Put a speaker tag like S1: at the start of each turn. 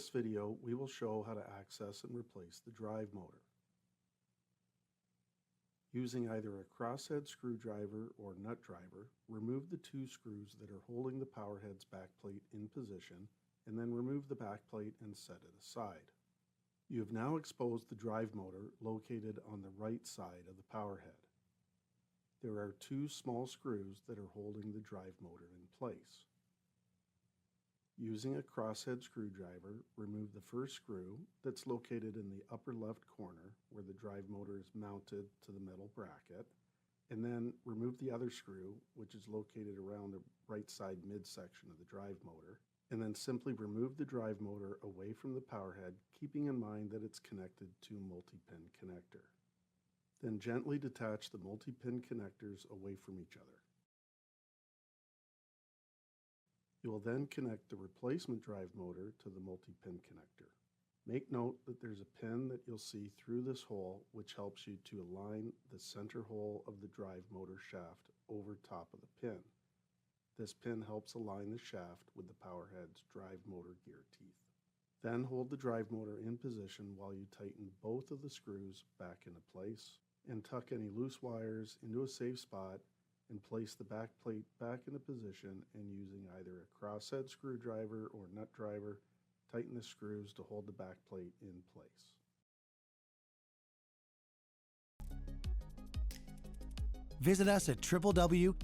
S1: this video, we will show how to access and replace the drive motor. Using either a crosshead screwdriver or nut driver, remove the two screws that are holding the power head's backplate in position, and then remove the backplate and set it aside. You have now exposed the drive motor located on the right side of the power head. There are two small screws that are holding the drive motor in place. Using a crosshead screwdriver, remove the first screw that's located in the upper left corner where the drive motor is mounted to the metal bracket, and then remove the other screw, which is located around the right side midsection of the drive motor, and then simply remove the drive motor away from the power head, keeping in mind that it's connected to a multi-pin connector. Then gently detach the multi-pin connectors away from each other. You will then connect the replacement drive motor to the multi-pin connector. Make note that there's a pin that you'll see through this hole which helps you to align the center hole of the drive motor shaft over top of the pin. This pin helps align the shaft with the power head's drive motor gear teeth. Then hold the drive motor in position while you tighten both of the screws back into place and tuck any loose wires into a safe spot and place the back plate back into position, and using either a crosshead screwdriver or nut driver, tighten the screws to hold the back plate in place.
S2: Visit us at www.canaturewg.com